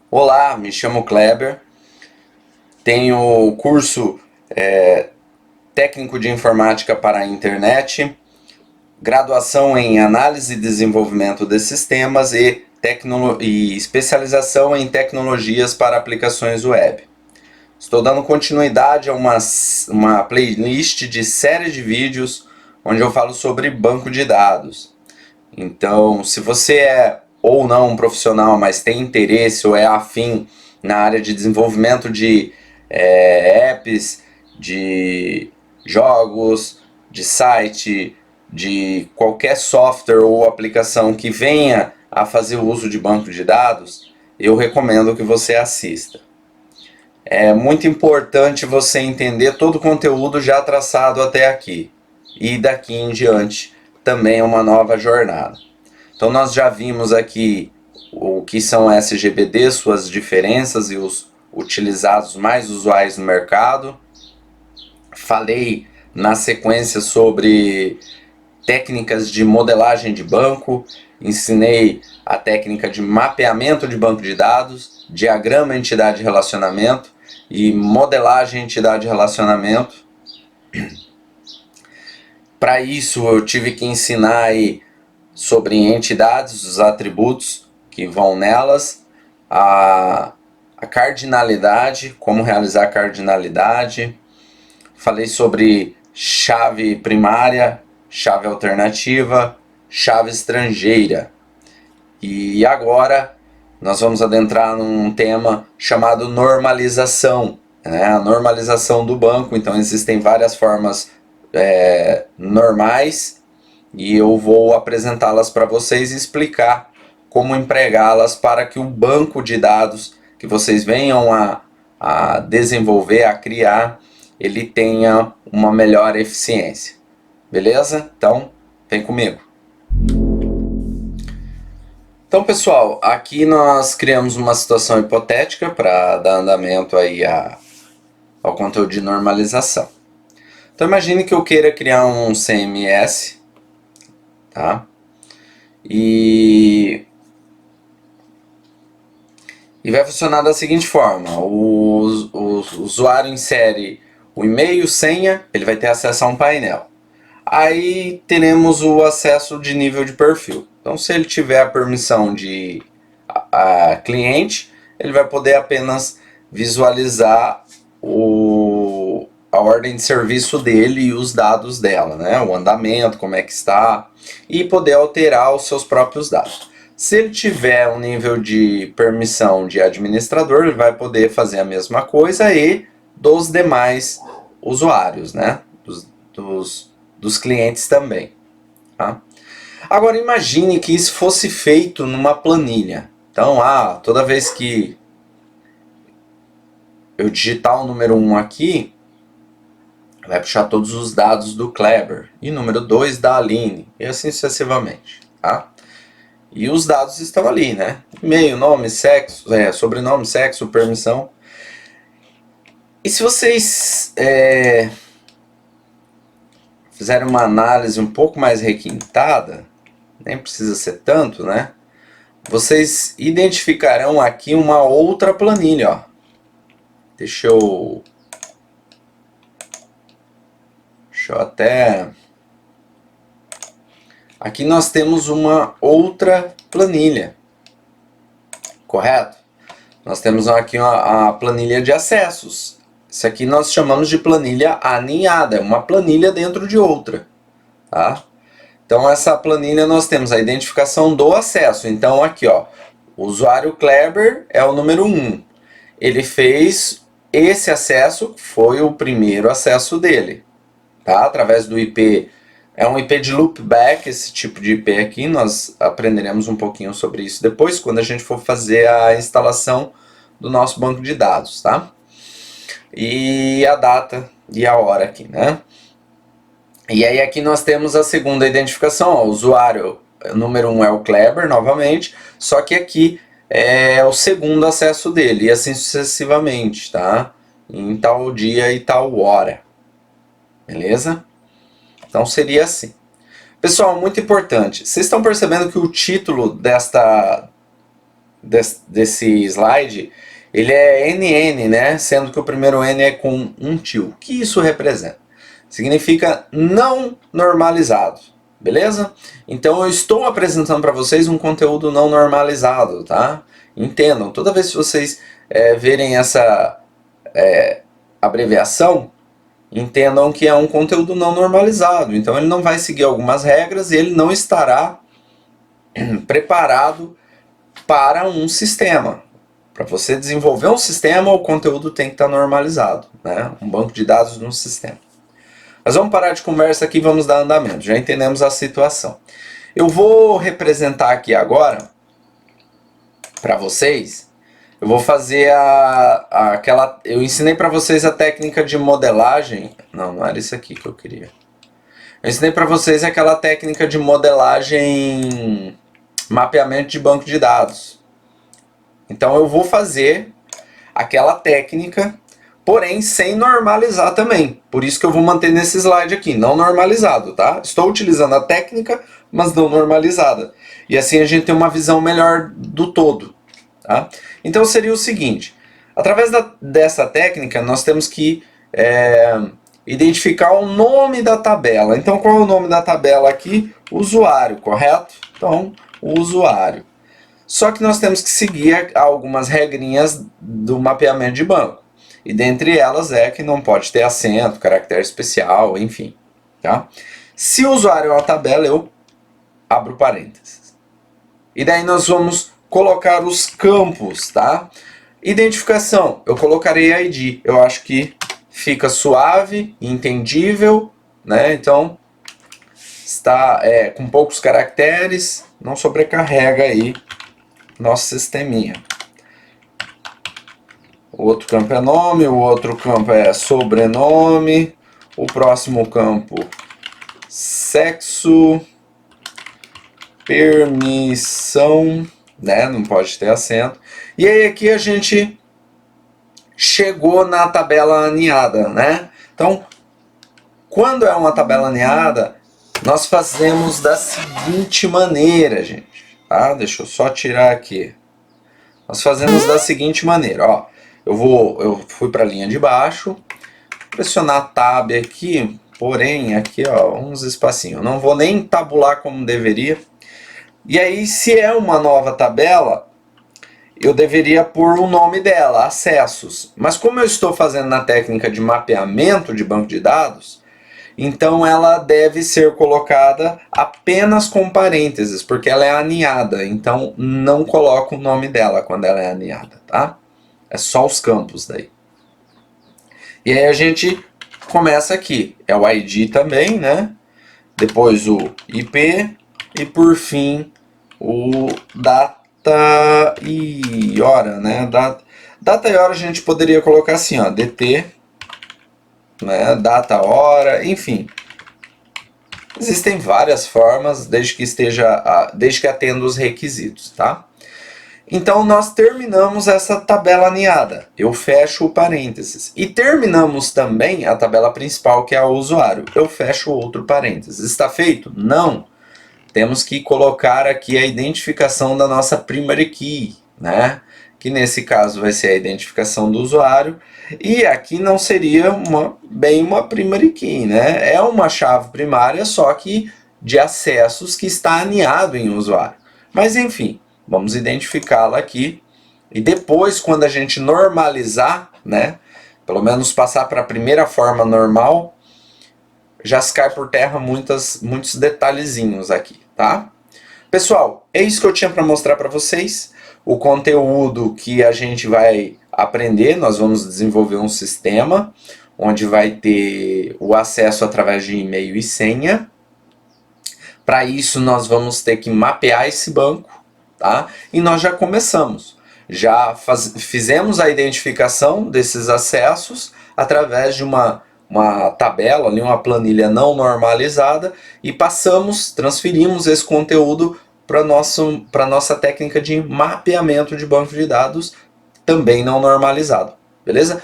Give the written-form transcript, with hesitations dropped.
Olá, me chamo Kleber, tenho o curso técnico de informática para a internet, graduação em análise e desenvolvimento de sistemas e especialização em tecnologias para aplicações web. Estou dando continuidade a uma playlist de série de vídeos onde eu falo sobre banco de dados. Então, se você é ou não um profissional, mas tem interesse ou é afim na área de desenvolvimento de apps, de jogos, de site, de qualquer software ou aplicação que venha a fazer uso de banco de dados, eu recomendo que você assista. É muito importante você entender todo o conteúdo já traçado até aqui. E daqui em diante também é uma nova jornada. Então nós já vimos aqui o que são SGBD, suas diferenças e os utilizados mais usuais no mercado. Falei na sequência sobre técnicas de modelagem de banco, ensinei a técnica de mapeamento de banco de dados, diagrama entidade-relacionamento e modelagem entidade-relacionamento. Para isso eu tive que ensinar aí sobre entidades, os atributos que vão nelas, a cardinalidade, como realizar a cardinalidade. Falei sobre chave primária, chave alternativa, chave estrangeira. E agora nós vamos adentrar num tema chamado normalização, né? A normalização do banco. Então existem várias formas normais e eu vou apresentá-las para vocês e explicar como empregá-las para que o banco de dados que vocês venham a desenvolver, a criar, ele tenha uma melhor eficiência. Beleza? Então, vem comigo. Então, pessoal, aqui nós criamos uma situação hipotética para dar andamento aí ao conteúdo de normalização. Então, imagine que eu queira criar um CMS, tá? E vai funcionar da seguinte forma: o usuário insere o e-mail, senha, ele vai ter acesso a um painel. Aí teremos o acesso de nível de perfil. Então, se ele tiver a permissão de cliente, ele vai poder apenas visualizar a ordem de serviço dele e os dados dela, né? O andamento, como é que está, e poder alterar os seus próprios dados. Se ele tiver um nível de permissão de administrador, ele vai poder fazer a mesma coisa e dos demais usuários, né? Dos clientes também. Tá? Agora imagine que isso fosse feito numa planilha. Então, toda vez que eu digitar o número 1 aqui, vai puxar todos os dados do Kleber. E número 2 da Aline. E assim sucessivamente. Tá? E os dados estão ali, né? E-mail, nome, sexo, sobrenome, sexo, permissão. E se vocês fizerem uma análise um pouco mais requintada, nem precisa ser tanto, né? Vocês identificarão aqui uma outra planilha, ó. Deixa eu até... Aqui nós temos uma outra planilha, correto? Nós temos aqui a planilha de acessos. Isso aqui nós chamamos de planilha aninhada, é uma planilha dentro de outra, tá? Então essa planilha nós temos a identificação do acesso. Então aqui, ó, o usuário Kleber é o número 1. Ele fez esse acesso, foi o primeiro acesso dele, tá? Através do IP, é um IP de loopback, esse tipo de IP aqui, nós aprenderemos um pouquinho sobre isso depois, quando a gente for fazer a instalação do nosso banco de dados, tá? E a data e a hora aqui, né? E aí aqui nós temos a segunda identificação, ó, o usuário número 1 é o Kleber, novamente, só que aqui é o segundo acesso dele, e assim sucessivamente, tá? Em tal dia e tal hora. Beleza? Então seria assim. Pessoal, muito importante, vocês estão percebendo que o título desse slide, ele é NN, né? Sendo que o primeiro N é com um tio. O que isso representa? Significa não normalizado, beleza? Então eu estou apresentando para vocês um conteúdo não normalizado, tá? Entendam, toda vez que vocês verem essa abreviação, entendam que é um conteúdo não normalizado. Então ele não vai seguir algumas regras e ele não estará preparado para um sistema. Para você desenvolver um sistema, o conteúdo tem que estar normalizado, né? Um banco de dados num sistema. Mas vamos parar de conversa aqui e vamos dar andamento. Já entendemos a situação. Eu vou representar aqui agora, para vocês, eu vou fazer aquela... Eu ensinei para vocês a técnica de modelagem. Não era isso aqui que eu queria. Eu ensinei para vocês aquela técnica de modelagem, mapeamento de banco de dados. Então eu vou fazer aquela técnica, porém sem normalizar também. Por isso que eu vou manter nesse slide aqui, não normalizado, tá? Estou utilizando a técnica, mas não normalizada. E assim a gente tem uma visão melhor do todo, tá? Então seria o seguinte, através dessa técnica nós temos que identificar o nome da tabela. Então qual é o nome da tabela aqui? Usuário, correto? Então, o usuário. Só que nós temos que seguir algumas regrinhas do mapeamento de banco. E dentre elas é que não pode ter acento, caractere especial, enfim. Tá? Se o usuário é uma tabela, eu abro parênteses. E daí nós vamos colocar os campos, tá? Identificação, eu colocarei ID. Eu acho que fica suave, entendível, né? Então, está com poucos caracteres, não sobrecarrega aí nosso sisteminha. O outro campo é nome, o outro campo é sobrenome, o próximo campo sexo, permissão, né? Não pode ter acento. E aí aqui a gente chegou na tabela aninhada, né? Então, quando é uma tabela aninhada, nós fazemos da seguinte maneira, gente. Tá? Deixa eu só tirar aqui. Nós fazemos da seguinte maneira, ó. Eu fui para a linha de baixo, pressionar Tab aqui, porém aqui, ó, uns espacinhos. Não vou nem tabular como deveria. E aí, se é uma nova tabela, eu deveria pôr o nome dela, acessos. Mas como eu estou fazendo na técnica de mapeamento de banco de dados, então ela deve ser colocada apenas com parênteses, porque ela é aninhada. Então não coloco o nome dela quando ela é aninhada, tá? É só os campos daí. E aí a gente começa aqui. É o ID também, né? Depois o IP e por fim o data e hora, né? Data e hora a gente poderia colocar assim, ó, DT, né? Data, hora, enfim. Existem várias formas, desde que atenda os requisitos, tá? Então nós terminamos essa tabela aninhada. Eu fecho o parênteses. E terminamos também a tabela principal, que é o usuário. Eu fecho outro parênteses. Está feito? Não. Temos que colocar aqui a identificação da nossa primary key, né? Que nesse caso vai ser a identificação do usuário. E aqui não seria bem uma primary key, né? É uma chave primária, só que de acessos que está aninhado em usuário. Mas enfim, vamos identificá-la aqui. E depois, quando a gente normalizar, né? Pelo menos passar para a primeira forma normal, já se cai por terra muitos detalhezinhos aqui, tá? Pessoal, é isso que eu tinha para mostrar para vocês. O conteúdo que a gente vai aprender, nós vamos desenvolver um sistema onde vai ter o acesso através de e-mail e senha. Para isso nós vamos ter que mapear esse banco, tá? E nós já começamos. Já fizemos a identificação desses acessos através de uma tabela, ali, uma planilha não normalizada, e transferimos esse conteúdo para a nossa técnica de mapeamento de banco de dados, também não normalizado. Beleza?